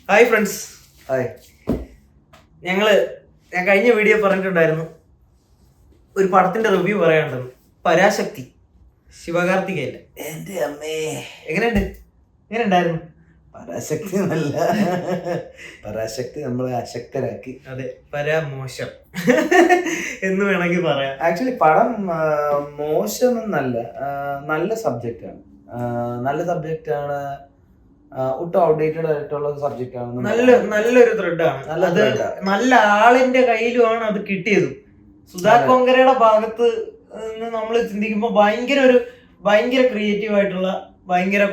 Hi friends. Hi. ഞാൻ കഴിഞ്ഞ video പറഞ്ഞിട്ടുണ്ടായിരുന്നു ഒരു പടത്തിന്റെ റിവ്യൂ പറയാനുണ്ടെന്ന്. പരാശക്തി, ശിവകാർത്തികേയൻ. എന്റെ അമ്മേ, എങ്ങനെയുണ്ടായിരുന്നു? പരാശക്തി നല്ല പരാശക്തി നമ്മളെ അശക്തരാക്കി. അതെ, പരാമോശം എന്ന് വേണമെങ്കിൽ പറയാം. ആക്ച്വലി പടം മോശമെന്നല്ല, നല്ല സബ്ജക്റ്റാണ്. ഒട്ടും ഔട്ട്ഡേറ്റഡ് ആയിട്ടുള്ള സബ്ജക്റ്റ് ആണ്. നല്ലൊരു ത്രെഡാണ്. അത് നല്ല ആളിന്റെ കയ്യിലുമാണ് അത് കിട്ടിയത്. സുധാ കൊങ്കരയുടെ ഭാഗത്ത് നിന്ന് നമ്മൾ ചിന്തിക്കുമ്പോൾ ഭയങ്കര ക്രിയേറ്റീവ് ആയിട്ടുള്ള, ഭയങ്കര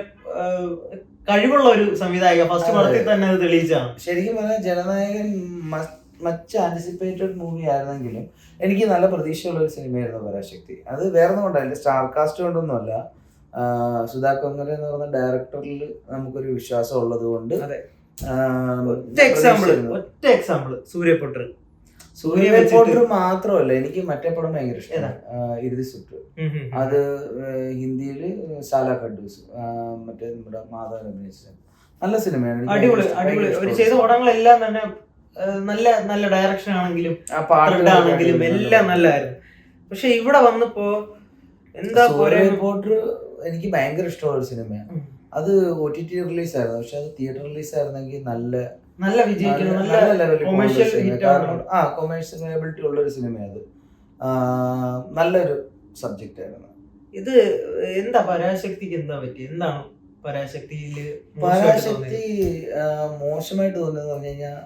കഴിവുള്ള ഒരു സംവിധായക. ഫസ്റ്റ് പടത്തിൽ തന്നെ അത് തെളിയിച്ചാണ്. ശരിക്കും പറഞ്ഞാൽ ജനനായകൻ മച്ച് ആന്റിസിപ്പേറ്റഡ് മൂവി ആയിരുന്നെങ്കിലും എനിക്ക് നല്ല പ്രതീക്ഷയുള്ള ഒരു സിനിമയായിരുന്നു പരാശക്തി. അത് വേറെ ഒന്നും കൊണ്ടല്ല, സ്റ്റാർ കാസ്റ്റ് കൊണ്ടൊന്നുമല്ല. സുധാ കൊങ്കര എന്ന് പറഞ്ഞ ഡയറക്ടറിൽ നമുക്കൊരു വിശ്വാസം ഉള്ളത് കൊണ്ട്. ഒറ്റ എക്സാമ്പിൾ സൂര്യപോട്ടർ മാത്രമല്ല, എനിക്ക് മറ്റേ പടം ഭയങ്കര ഇഷ്ടമാണ്, ഇറുതി സുറ്റ്. അത് ഹിന്ദിയില് സാല ഖഡ്ഡൂസ്, മറ്റേ നമ്മുടെ മാധവൻ അഭിനയിച്ച നല്ല സിനിമയാണ്. അടിപൊളി ഒരു ചെയ്ത പടങ്ങളെല്ലാം തന്നെ നല്ല ഡയറക്ഷൻ ആണെങ്കിലും പാട്ടാണെങ്കിലും എല്ലാം നല്ലതായിരുന്നു. പക്ഷെ ഇവിടെ വന്നപ്പോ എന്താ സൂര്യപോട്ടർ എനിക്ക് ഭയങ്കര ഇഷ്ടമുള്ള ഒരു സിനിമയാണ്. അത് OTT റിലീസ് ആയിരുന്നു, പക്ഷെ അത് തിയേറ്റർ റിലീസ് ആയിരുന്നെങ്കിൽ നല്ല വിജയിക്കുന്ന കൊമേഴ്ഷ്യലബിലിറ്റി ഉള്ള ഒരു സിനിമയാണ്. നല്ലൊരു സബ്ജക്റ്റ് ആയിരുന്നു ഇത്. എന്താ പരാശക്തിക്ക് എന്താ പറ്റി? എന്താണ് പരാശക്തി മോശമായിട്ട് തോന്നുന്നത് പറഞ്ഞു കഴിഞ്ഞാൽ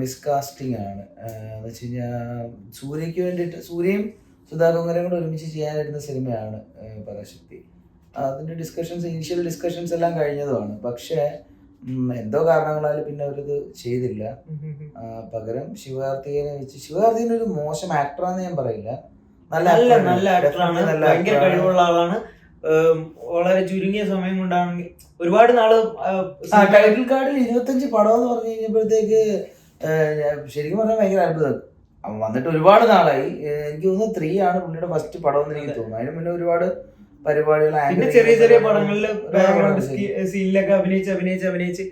മിസ്കാസ്റ്റിംഗ് ആണ്. എന്ന് വെച്ച് കഴിഞ്ഞാൽ സൂര്യക്ക് വേണ്ടിയിട്ട്, സൂര്യയും സുധാ കൊങ്കരയും കൂടെ ഒരുമിച്ച് ചെയ്യാനിരുന്ന സിനിമയാണ് പരാശക്തി. അതിന്റെ ഇനീഷ്യൽ ഡിസ്കഷൻസ് എല്ലാം കഴിഞ്ഞതുമാണ്. പക്ഷേ എന്തോ കാരണങ്ങളാൽ പിന്നെ അവരത് ചെയ്തില്ല. പകരം ശിവകാർത്തികേയനെ വെച്ച്, ശിവകാർത്തികേയൻ ഒരു മോശം ആക്ടറാന്ന് ഞാൻ പറയില്ല, നല്ല ആക്ടറാണ്, ഭയങ്കര കഴിവുള്ള ആളാണ്. വളരെ ചുരുങ്ങിയ സമയം കൊണ്ടാണെങ്കിൽ ഒരുപാട് നാള് ടൈറ്റിൽ കാർഡിൽ 25 പടം എന്ന് പറഞ്ഞു കഴിഞ്ഞപ്പോഴത്തേക്ക് ശരിക്കും പറഞ്ഞാൽ ഭയങ്കര അത്ഭുതം. വന്നിട്ട് ഒരുപാട് നാളായി. എനിക്ക് തോന്നുന്നു 3 ആണ് പുള്ളിയുടെ ഫസ്റ്റ് പടം എന്ന് എനിക്ക് തോന്നുന്നു. അതിന് മുന്നേ ഒരുപാട് പരിപാടികൾ, ചെറിയ പടങ്ങളില് സീനിലൊക്കെ അഭിനയിച്ച്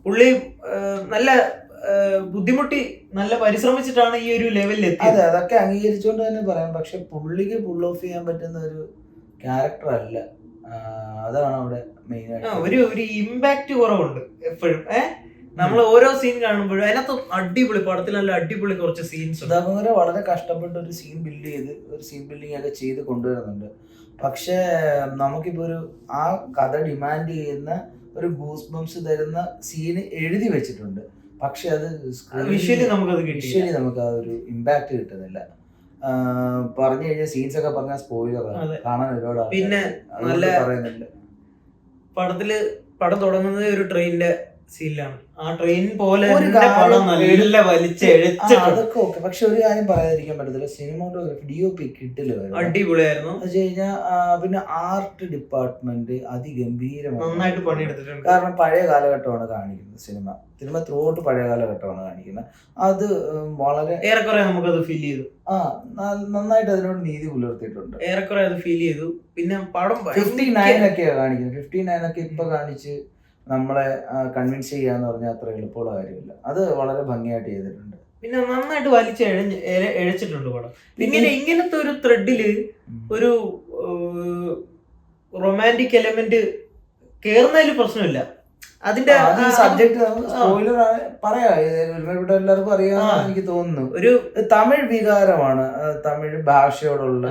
പുള്ളി നല്ല ബുദ്ധിമുട്ടി, നല്ല പരിശ്രമിച്ചിട്ടാണ് ഈ ഒരു ലെവലിൽ എത്തിയത്. അതെ, അതൊക്കെ അംഗീകരിച്ചുകൊണ്ട് തന്നെ പറയാം. പക്ഷെ പുള്ളിക്ക് പുൾ ഓഫ് ചെയ്യാൻ പറ്റുന്ന ഒരു ക്യാരക്ടർ അല്ല. അതാണ് അവിടെ മെയിൻ ആയിട്ട്. ഒരു ഇമ്പാക്ട് കുറവുണ്ട് എപ്പോഴും. നമ്മൾ ഓരോ സീൻ കാണുമ്പോഴും അതിനകത്ത് പടത്തിൽ നല്ല അടിപൊളി കുറച്ച് സീൻസ്. സുധാ കൊങ്കര വളരെ കഷ്ടപ്പെട്ട് ഒരു സീൻ ബിൽഡിങ് ഒക്കെ ചെയ്ത് കൊണ്ടുവരുന്നുണ്ട്. പക്ഷേ നമുക്കിപ്പോ ആ കഥ ഡിമാൻഡ് ചെയ്യുന്ന ഒരു ഗൂസ് ബംസ് തരുന്ന സീന് എഴുതി വെച്ചിട്ടുണ്ട്. പക്ഷെ അത് വിഷ്വലി നമുക്ക് ആ ഒരു ഇമ്പാക്ട് കിട്ടുന്നില്ല. പറഞ്ഞു കഴിഞ്ഞാൽ സീൻസ് ഒക്കെ പറഞ്ഞാൽ സ്പോയിലറാണ്, കാണാൻ ഒരുപാട്. പിന്നെ നല്ല പറയുന്നില്ല. പടം തുടങ്ങുന്നത് ഒരു ട്രെയിനിന്റെ സീനിലാണ്. ആ ട്രെയിൻ പോലെ നല്ല അതൊക്കെ ഓക്കെ. പക്ഷെ ഒരു കാര്യം പറയാതിരിക്കാൻ പറ്റത്തില്ല, സിനിമാറ്റോഗ്രാഫി DOP കിട്ടില്ല, അടിപൊളിയായിരുന്നു. എന്ന് വെച്ച് കഴിഞ്ഞാൽ പിന്നെ ആർട്ട് ഡിപ്പാർട്ട്മെന്റ് അതിഗംഭീരമായി നന്നായിട്ട് പണിയെടുത്തിട്ടുണ്ട്. കാരണം പഴയ കാലഘട്ടമാണ് കാണിക്കുന്നത്. സിനിമ ത്രൂ ഔട്ട് പഴയ കാലഘട്ടമാണ് കാണിക്കുന്നത്. അത് വളരെ ഏറെക്കുറെ നമുക്കത് ഫീൽ ചെയ്തു. നന്നായിട്ട് അതിനോട് നീതി പുലർത്തിയിട്ടുണ്ട്. ഏറെക്കുറെ അത് ഫീൽ ചെയ്തു. പിന്നെ പടം 59 ഒക്കെയാണ് കാണിക്കുന്നത്. 59 ഒക്കെ ഇപ്പൊ കാണിച്ച് നമ്മളെ കൺവിൻസ് ചെയ്യാന്ന് പറഞ്ഞാൽ അത്ര എളുപ്പമുള്ള കാര്യമില്ല. അത് വളരെ ഭംഗിയായിട്ട് ചെയ്തിട്ടുണ്ട്. പിന്നെ നന്നായിട്ട് എഴച്ചിട്ടുണ്ട് പടം. ഇങ്ങനത്തെ ഒരു ത്രെഡില് ഒരു റൊമാൻറ്റിക് എലമെന്റ് കേറുന്നതിൽ പ്രശ്നമില്ല. അതിന്റെ സബ്ജക്ട് ഇവിടെ എല്ലാവർക്കും അറിയാമെന്ന് എനിക്ക് തോന്നുന്നു. ഒരു തമിഴ് വികാരമാണ്, തമിഴ് ഭാഷയോടുള്ള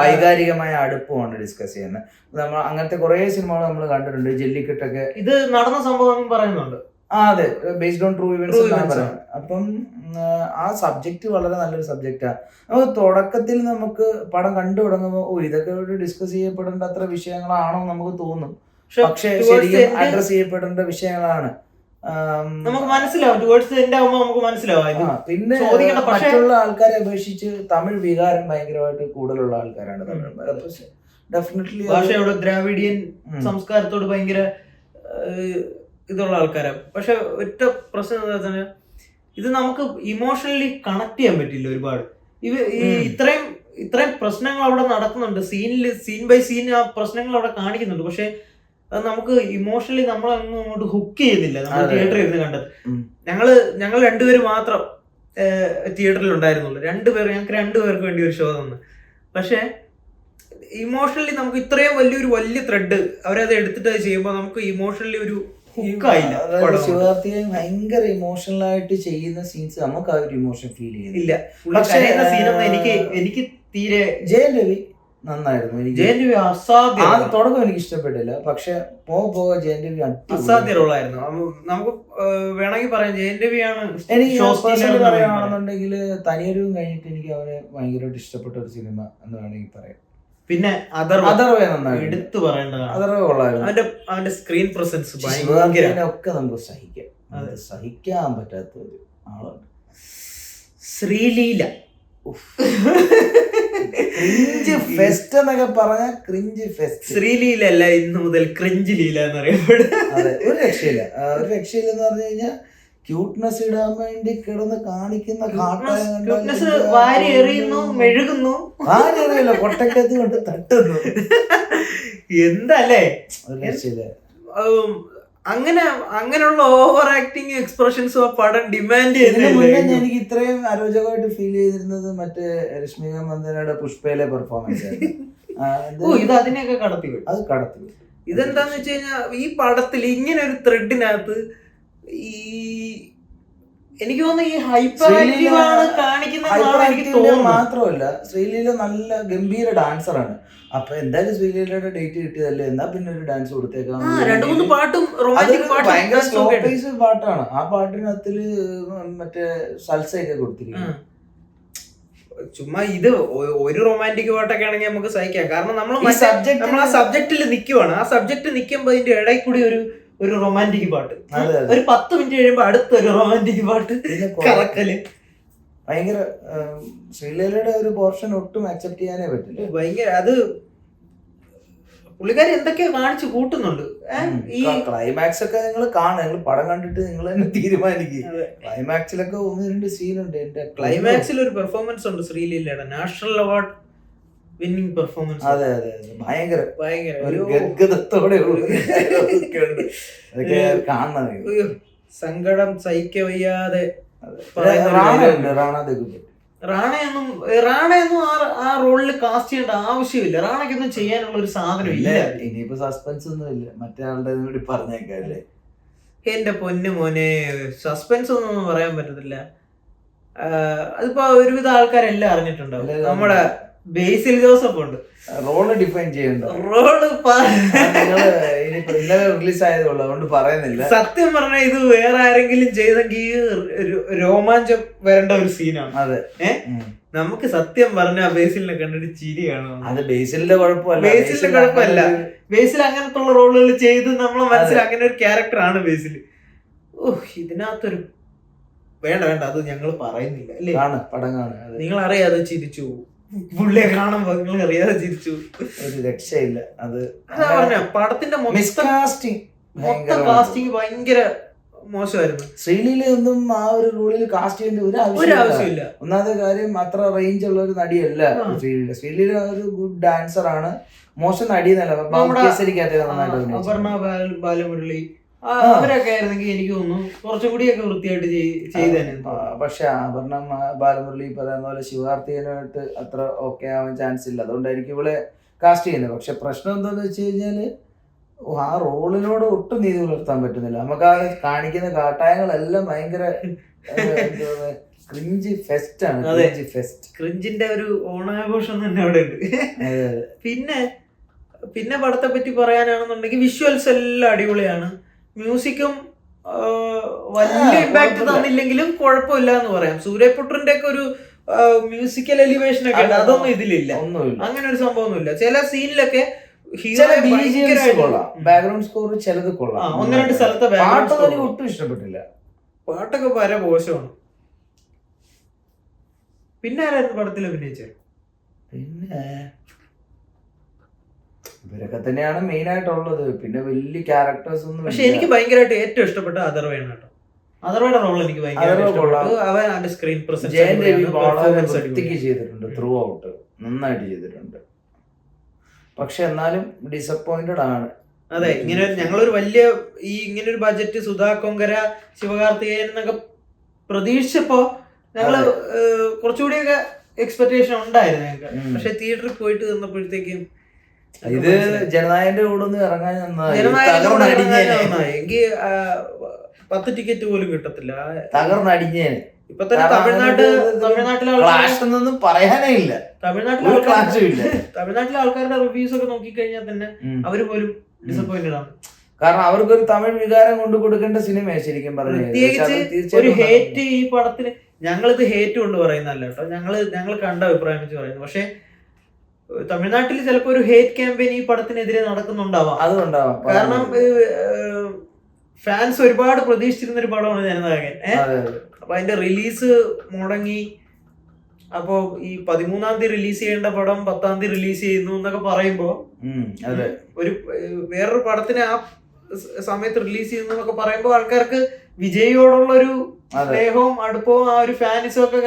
വൈകാരികമായ അടുപ്പമാണ് ഡിസ്കസ് ചെയ്യുന്നത്. നമ്മൾ അങ്ങനത്തെ കുറെ സിനിമകൾ നമ്മൾ കണ്ടിട്ടുണ്ട്. ജല്ലിക്കെട്ടൊക്കെ ഇത് നടന്ന സംഭവം പറയുന്നുണ്ട്. അതെ, ബേസ്ഡ് ഓൺ ട്രൂ ഇവന്റ്സ് എന്നാണ് പറയുന്നത്. അപ്പം ആ സബ്ജക്ട് വളരെ നല്ലൊരു സബ്ജക്റ്റാണ്. നമുക്ക് തുടക്കത്തിൽ നമുക്ക് പടം കണ്ടു തുടങ്ങുമ്പോൾ ഇതൊക്കെ ഡിസ്കസ് ചെയ്യപ്പെടേണ്ട അത്ര വിഷയങ്ങളാണോ നമുക്ക് തോന്നും. പക്ഷെ ശരിക്കും അഡ്രസ് ചെയ്യപ്പെടേണ്ട വിഷയങ്ങളാണ്. നമുക്ക് മനസ്സിലാവും. പിന്നെ മറ്റുള്ള ആൾക്കാരെ അപേക്ഷിച്ച് തമിഴ് വികാരം ഭയങ്കരമായിട്ട് കൂടുതലുള്ള ആൾക്കാരാണ് തമിഴ്. ഡെഫിനറ്റ്ലി ഭാഷയോട്, ദ്രാവിഡിയൻ സംസ്കാരത്തോട് ഭയങ്കര ഇതുള്ള ആൾക്കാരാണ്. പക്ഷെ ഒറ്റ പ്രശ്നം എന്താ വെച്ചാൽ ഇത് നമുക്ക് ഇമോഷണലി കണക്ട് ചെയ്യാൻ പറ്റില്ല. ഒരുപാട് ഇത്രയും പ്രശ്നങ്ങൾ അവിടെ നടക്കുന്നുണ്ട്. സീൻ ബൈ സീൻ ആ പ്രശ്നങ്ങൾ അവിടെ കാണിക്കുന്നുണ്ട്. പക്ഷെ അത് നമുക്ക് ഇമോഷണലി നമ്മളൊന്നും അങ്ങോട്ട് ഹുക്ക് ചെയ്യുന്നില്ല നമ്മൾ തിയേറ്ററിൽ ഇരുന്ന് കണ്ടത്. ഞങ്ങൾ രണ്ടുപേര് മാത്രം തിയേറ്ററിൽ ഉണ്ടായിരുന്നുള്ളൂ. ഞങ്ങൾക്ക് രണ്ടുപേർക്ക് വേണ്ടി ഒരു ഷോ തന്നു. പക്ഷെ ഇമോഷണലി നമുക്ക് ഇത്രയും വലിയ ത്രെഡ് അവരത് എടുത്തിട്ട് അത് ചെയ്യുമ്പോൾ നമുക്ക് ഇമോഷണലി ഒരു ശിവാർത്തിയെ ഭയങ്കര ഇമോഷണൽ ആയിട്ട് ചെയ്യുന്ന സീൻസ് നമുക്ക് ആ ഒരു ഇമോഷൻ ഫീൽ ചെയ്യുന്നില്ല. പക്ഷേ എനിക്ക് തീരെ ജയൻ രവി നന്നായിരുന്നു. ആദ്യം തുടക്കം എനിക്ക് ഇഷ്ടപ്പെട്ടില്ല, പക്ഷെ പോകെ ജയൻ രവി അസാധ്യ റോളായിരുന്നു. നമുക്ക് വേണമെങ്കിൽ പറയാം ജയൻ രവിയാണ്. എനിക്ക് പറയുകയാണെന്നുണ്ടെങ്കിൽ തനിയൊരുവും കഴിഞ്ഞിട്ട് എനിക്ക് അവനെ ഭയങ്കരമായിട്ട് ഇഷ്ടപ്പെട്ട ഒരു സിനിമ എന്ന് വേണമെങ്കിൽ പറയാം. പിന്നെ അഥർവേ നന്നായി എടുത്തു പറയേണ്ടതാണ്. അഥർവേ കൊള്ളായിരുന്നു. അവന്റെ സ്ക്രീൻ പ്രസൻസ് ഒക്കെ നമുക്ക് സഹിക്കാൻ പറ്റാത്ത ഒരു ആളാണ് ശ്രീലീല. ക്രിഞ്ച് ഫെസ്റ്റ് എന്നൊക്കെ പറഞ്ഞാൽ ക്രിഞ്ച് ഫെസ്റ്റ്. ശ്രീലീല അല്ല, ഇന്ന് മുതൽ ക്രിഞ്ച് ലീല എന്നറിയപ്പെടും. അതെ, ഒരു രക്ഷയില്ല എന്ന് പറഞ്ഞു കഴിഞ്ഞാൽ ക്യൂട്ട്നെസ് ഇടാൻ വേണ്ടി കിടന്ന് കാണിക്കുന്ന വാരി എറിയുന്നു, മെഴുകുന്നു, വാരി എറിയല്ല പൊട്ടക്കത്ത് കൊണ്ട് തട്ടുന്നു. എന്തല്ലേ, ഒരു രക്ഷയില്ല. അങ്ങനെയുള്ള ഓവർ ആക്ടിങ് എക്സ്പ്രഷൻസ് പടം ഡിമാൻഡ് ചെയ്യുന്നത്. എനിക്ക് ഇത്രയും അരോചകമായിട്ട് ഫീൽ ചെയ്തിരുന്നത് മറ്റേ രശ്മിക മന്ദനയുടെ പുഷ്പയിലെ പെർഫോമൻസ് ആയിരുന്നു. ഇത് അതിനെയൊക്കെ കടത്തി ഇതെന്താന്ന് വെച്ച് കഴിഞ്ഞാൽ ഈ പടത്തിൽ ഇങ്ങനെ ഒരു ത്രെഡിനകത്ത് ഈ എനിക്ക് തോന്നുന്നു ഈ ഹൈപ്പർ ആക്റ്റീവ് ആണ് കാണിക്കുന്നത്. മാത്രമല്ല ശ്രീലീല നല്ല ഗംഭീര ഡാൻസറാണ്. അപ്പൊ എന്തായാലും ശ്രീലീലയുടെ ഡേറ്റ് കിട്ടിയതല്ലേ, എന്നാ പിന്നെ ഒരു ഡാൻസ് കൊടുത്തേക്കാം. ഭയങ്കര സ്ലോ പേസ് പാട്ടാണ്. ആ പാട്ടിനകത്തില് മറ്റേ സൽസയൊക്കെ കൊടുത്തിരിക്കുന്നു. ചുമ്മാ ഇത് ഒരു റൊമാൻറ്റിക് പാട്ടൊക്കെ ആണെങ്കിൽ നമുക്ക് സഹിക്കാം. കാരണം നമ്മൾ ആ സബ്ജക്റ്റിൽ നിൽക്കുവാണ്. ആ സബ്ജക്ട് നിൽക്കുമ്പോ അതിന്റെ ഇടയിൽ കൂടി ഒരു റൊമാൻറ്റിക് പാട്ട്, ഒരു 10 മിനിറ്റ് കഴിയുമ്പോ അടുത്തൊരു റൊമാൻറ്റിക് പാട്ട് കറക്കല്. ഭയങ്കര ശ്രീലീലയുടെ ഒരു പോർഷൻ ഒട്ടും അക്സെപ്റ്റ് ചെയ്യാനേ പറ്റില്ല. ഭയങ്കര അത് പുള്ളിക്കാരി എന്തൊക്കെയോ കാണിച്ചു കൂട്ടുന്നുണ്ട്. ഈ ക്ലൈമാക്സ് ഒക്കെ നിങ്ങൾ പടം കണ്ടിട്ട് നിങ്ങൾ തന്നെ തീരുമാനിക്കുക. ക്ലൈമാക്സിലൊക്കെ 1-2 സീനുണ്ട്. എന്റെ ക്ലൈമാക്സിൽ ഒരു പെർഫോമൻസ് ഉണ്ട് ശ്രീലീലയുടെ, നാഷണൽ അവാർഡ് വിന്നിംഗ് പെർഫോമൻസ്. അതെ ഭയങ്കര ഒരു ഗദ്ഗതത്തോടെ അതൊക്കെ കാണണം. സങ്കടം സഹിക്ക വയ്യാതെ റാണയൊന്നും ആ റോളിൽ കാസ്റ്റ് ചെയ്യേണ്ട ആവശ്യമില്ല. റാണയ്ക്കൊന്നും ചെയ്യാനുള്ള ഒരു സാധനം ഇല്ല. ഇനിയിപ്പോ സസ്പെൻസ് ഒന്നും ഇല്ല, മറ്റേ ആളുടെ കൂടി പറഞ്ഞേക്കല്ലേ. എന്റെ പൊന്നു മോനെ, സസ്പെൻസ് ഒന്നും പറയാൻ പറ്റത്തില്ല. അതിപ്പോ ഒരുവിധ ആൾക്കാരെല്ലാം അറിഞ്ഞിട്ടുണ്ടാവും. നമ്മുടെ ബേസിൽ ജോസഫ് ഉണ്ട്. റോള് ഡിഫൈൻ ചെയ്യണ്ട. റിലീസ് ആയതുള്ളൂ, അതുകൊണ്ട് പറയുന്നില്ല. സത്യം പറഞ്ഞാൽ ഇത് വേറെ ആരെങ്കിലും ചെയ്തെങ്കിൽ രോമാഞ്ചം വരേണ്ട ഒരു സീനാണ്. അതെ, നമുക്ക് സത്യം പറഞ്ഞ ബേസിലിനെ കണ്ടിട്ട് ചിരിയാണ്. അത് ബേസിലിന്റെ കുഴപ്പമല്ല. ബേസിൽ അങ്ങനത്തെ ഉള്ള റോളുകൾ ചെയ്ത് നമ്മളെ മനസ്സിൽ അങ്ങനെ ഒരു ക്യാരക്ടർ ആണ് ബേസിൽ. ഇതിനകത്തൊരു വേണ്ട അത് ഞങ്ങൾ പറയുന്നില്ല അല്ലേ. പടം കാണുക, നിങ്ങൾ അറിയാതെ ചിരിച്ചു. പുള്ളിയെ കാണുമ്പോ നിങ്ങൾ അറിയാതെ ചിരിച്ചു. ഒരു രക്ഷയില്ല. അത് പറഞ്ഞ പടത്തിന്റെ മൊത്തം കാസ്റ്റിംഗ് ഭയങ്കര മോശമായിരുന്നു. ശ്രീലീല ഒന്നും ആ ഒരു റോളിൽ കാസ്റ്റ് ചെയ്യേണ്ട ഒരു ആവശ്യമില്ല. ഒന്നാമത്തെ കാര്യം അത്ര റേഞ്ച് ഉള്ള ഒരു നടിയല്ല ശ്രീലീല. ശ്രീലീല ഒരു ഗുഡ് ഡാൻസർ ആണ്, മോശം നടിയെന്നല്ല. അപർണ ബാലമുരളി അവരൊക്കെ ആയിരുന്നെങ്കിൽ എനിക്ക് തോന്നുന്നു കുറച്ചും കൂടിയൊക്കെ വൃത്തിയായിട്ട് ചെയ്തേനെ. പക്ഷെ അപർണ ബാലമുരളി പറയുന്ന പോലെ ശിവാർത്തിയനായിട്ട് അത്ര ഓക്കെ ആവാൻ ചാൻസ് ഇല്ല. അതുകൊണ്ടായിരിക്കും ഇവിടെ കാസ്റ്റ് ചെയ്യുന്നത്. പക്ഷെ പ്രശ്നം എന്താന്ന് വെച്ച് കഴിഞ്ഞാല് ആ റോളിനോട് ഒട്ടും നീതി പുലർത്താൻ പറ്റുന്നില്ല. നമുക്ക് ആ കാണിക്കുന്ന കാട്ടായങ്ങളെല്ലാം ഭയങ്കര ക്രിഞ്ച് ഫെസ്റ്റ് ആണ്. ക്രിഞ്ചിന്റെ ഒരു ഓണാഘോഷം തന്നെ അവിടെ ഉണ്ട്. പിന്നെ പടത്തെ പറ്റി പറയാനാണെന്നുണ്ടെങ്കിൽ വിഷ്വൽസ് എല്ലാം അടിപൊളിയാണ്. മ്യൂസിക്കും വലിയ ഇമ്പാക്ട് തന്നില്ലെങ്കിലും കുഴപ്പമില്ല എന്ന് പറയാം. സൂര്യപുത്രന്റെ ഒക്കെ ഒരു മ്യൂസിക്കൽ എലിവേഷൻ ഒക്കെ ഉണ്ട്, അതൊന്നും ഇതിലില്ല. അങ്ങനെ ഒരു സംഭവമൊന്നുമില്ല. ചില സീനിലൊക്കെ ബാക്ക്ഗ്രൗണ്ട് സ്കോർ ചിലത് കൊള്ളാം. 1-2 സ്ഥലത്തെ ഒട്ടും ഇഷ്ടപ്പെട്ടില്ല. പാട്ടൊക്കെ വരെ മോശമാണ്. പിന്നെ ആരായിരുന്നു പടത്തിൽ അഭിനയിച്ചത്? പിന്നെ ഇവരൊക്കെ തന്നെയാണ് മെയിൻ ആയിട്ടുള്ളത്. പിന്നെ വലിയ ക്യാരക്ടേഴ്സ് ഒന്നും. പക്ഷെ എനിക്ക് ഭയങ്കരമായിട്ട് ഏറ്റവും ഇഷ്ടപ്പെട്ട അഥർവയാണ് കേട്ടോ. അഥർവയുടെ റോൾ എനിക്ക് ഭയങ്കര സ്ക്രീൻ പ്രസൻസ് ചെയ്തിട്ടുണ്ട്. ത്രൂ ഔട്ട് നന്നായിട്ട് ചെയ്തിട്ടുണ്ട്. പക്ഷെ എന്നാലും ഡിസപ്പോയിന്റഡ് ആണ്. അതെ, ഇങ്ങനെ ഞങ്ങളൊരു വലിയ ഇങ്ങനെ ഒരു ബഡ്ജറ്റ് സുധാ കൊങ്കര, ശിവകാർത്തികേയൻ എന്നൊക്കെ പ്രതീക്ഷിച്ചപ്പോ ഞങ്ങള് കുറച്ചുകൂടിയൊക്കെ എക്സ്പെക്ടേഷൻ ഉണ്ടായിരുന്നു ഞങ്ങൾക്ക്. പക്ഷെ തിയേറ്ററിൽ പോയിട്ട് വന്നപ്പോഴത്തേക്കും ഇത് ജനനായകന്റെ കൂടെ ഒന്ന് ഇറങ്ങാൻ എങ്കിൽ 10 ടിക്കറ്റ് പോലും കിട്ടത്തില്ല. തകർന്നടിഞ്ഞേന്. ഇപ്പൊ തന്നെ തമിഴ്നാട്ടിലെ പറയാനേ ഇല്ല. തമിഴ്നാട്ടിലെ ആൾക്കാരുടെ റിവ്യൂസ് ഒക്കെ നോക്കിക്കഴിഞ്ഞാൽ തന്നെ അവര് പോലും ഡിസപ്പോയിന്റഡ് ആണ്. കാരണം അവർക്കൊരു തമിഴ് വികാരം കൊണ്ട് കൊടുക്കേണ്ട സിനിമ ശരിക്കും പറഞ്ഞു. പ്രത്യേകിച്ച് ഒരു ഹേറ്റ് ഈ പടത്തിന്, ഞങ്ങളിത് ഹേറ്റ് കൊണ്ട് പറയുന്നല്ല കേട്ടോ, ഞങ്ങൾ കണ്ട അഭിപ്രായം വെച്ച് പറയുന്നു. പക്ഷെ തമിഴ്നാട്ടിൽ ചിലപ്പോ ഒരു ഹേറ്റ് ക്യാമ്പയിൻ ഈ പടത്തിനെതിരെ നടക്കുന്നുണ്ടാവാം. അതുകൊണ്ടാവാം. കാരണം ഫാൻസ് ഒരുപാട് പ്രതീക്ഷിച്ചിരുന്ന ഒരു പടമാണ് ജനനായകൻ. അപ്പൊ അതിന്റെ റിലീസ് മുടങ്ങി. അപ്പോ ഈ 13-ാം തീയതി റിലീസ് ചെയ്യേണ്ട പടം 10-ാം തീയതി റിലീസ് ചെയ്യുന്നു എന്നൊക്കെ പറയുമ്പോ ഒരു വേറൊരു പടത്തിന് ആ സമയത്ത് റിലീസ് ചെയ്യുന്നു എന്നൊക്കെ പറയുമ്പോ ആൾക്കാർക്ക് വിജയോടുള്ള ഒരു സ്നേഹവും അടുപ്പവും ആ ഒരു ഫാൻസും ഒക്കെ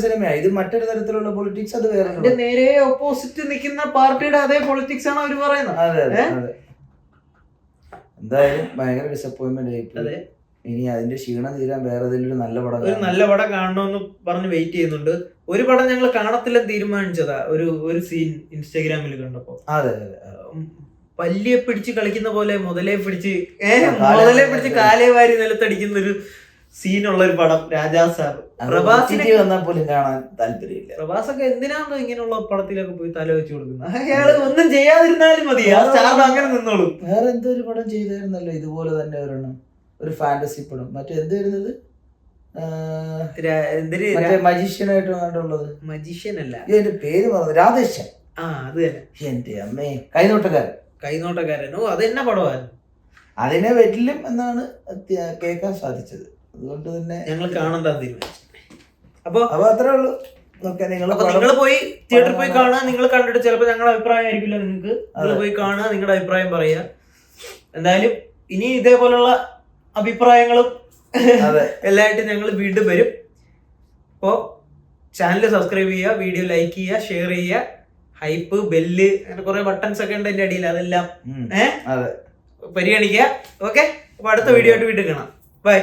സിനിമയാണ്. ഇത് മറ്റൊരു തരത്തിലുള്ള പൊളിറ്റിക്സ്. അത് വേറെ നേരെ ഓപ്പോസിറ്റ് നിൽക്കുന്ന പാർട്ടിയുടെ അതേ പൊളിറ്റിക്സ് ആണ് അവർ പറയുന്നത്. എന്തായാലും ഭയങ്കര ഡിസപ്പോയിന്റ്മെന്റ് ആയിപ്പോയി. ഇനി അതിന്റെ ക്ഷീണം തീരാൻ വേറെ ഏതെങ്കിലും ഒരു നല്ല പടം കാണണമെന്ന് പറഞ്ഞ് വെയിറ്റ് ചെയ്യുന്നുണ്ട്. ഒരു പടം ഞങ്ങൾ കാണത്തില്ലെന്ന് തീരുമാനിച്ചതാ ഒരു സീൻ ഇൻസ്റ്റാഗ്രാമിൽ കണ്ടപ്പോ. അതെ, പല്ലിയെ പിടിച്ച് കളിക്കുന്ന പോലെ മുതലേ പിടിച്ച് കാലേ വാരി നിലത്തടിക്കുന്ന ഒരു സീനുള്ള ഒരു പടം രാജാ സാർ. പ്രഭാസിനെ വന്നാൽ പോലും കാണാൻ താല്പര്യമില്ല. പ്രഭാസൊക്കെ എന്തിനാണ് ഇങ്ങനെയുള്ള പടത്തിലൊക്കെ പോയി തല വെച്ച് കൊടുക്കുന്നത്? അയാള് ഒന്നും ചെയ്യാതിരുന്നാലും മതി, ആ സ്റ്റാർ അങ്ങനെ നിന്നോളൂ. വേറെ എന്തോ ഒരു പടം ചെയ്തായിരുന്നല്ലോ ഇതുപോലെ തന്നെ ഒരെണ്ണം, ഒരു ഫാന്റസി പടം. മറ്റേ എന്ത് വരുന്നത്, മജീഷ്യനായിട്ട് കണ്ടുള്ളത്. മജീഷ്യൻ അല്ല, എന്റെ പേര് പറഞ്ഞു, രാധേശൻ. അത് തന്നെ. എന്റെ അമ്മേ, കൈനോട്ടക്കാരൻ. അതെന്നെ പടമായിരുന്നു. അതിനെ വെറ്റിലും എന്നാണ് കേൾക്കാൻ സാധിച്ചത്. അതുകൊണ്ട് തന്നെ ഞങ്ങൾ കാണാൻ തീരുമാനിച്ചു. അപ്പൊ അത്രേ ഉള്ളൂ. നിങ്ങൾ പോയി തിയേറ്ററിൽ പോയി കാണുക. നിങ്ങൾ കണ്ടിട്ട് ചിലപ്പോൾ ഞങ്ങളുടെ അഭിപ്രായം ആയിരിക്കില്ല നിങ്ങൾക്ക്. നിങ്ങൾ പോയി കാണുക, നിങ്ങളുടെ അഭിപ്രായം പറയുക. എന്തായാലും ഇനി ഇതേപോലുള്ള അഭിപ്രായങ്ങളും എല്ലായിട്ടും ഞങ്ങൾ വീണ്ടും വരും. അപ്പോൾ ചാനൽ സബ്സ്ക്രൈബ് ചെയ്യുക, വീഡിയോ ലൈക്ക് ചെയ്യുക, ഷെയർ ചെയ്യുക, ഹൈപ്പ്, ബെല്ല്, അങ്ങനെ കുറെ ബട്ടൺസ് ഒക്കെ ഉണ്ട് എന്റെ അടിയിൽ. അതെല്ലാം പരിഗണിക്കുക. ഓക്കെ, അപ്പൊ അടുത്ത വീഡിയോ ആയിട്ട് വീണ്ടും കാണാം. ബൈ.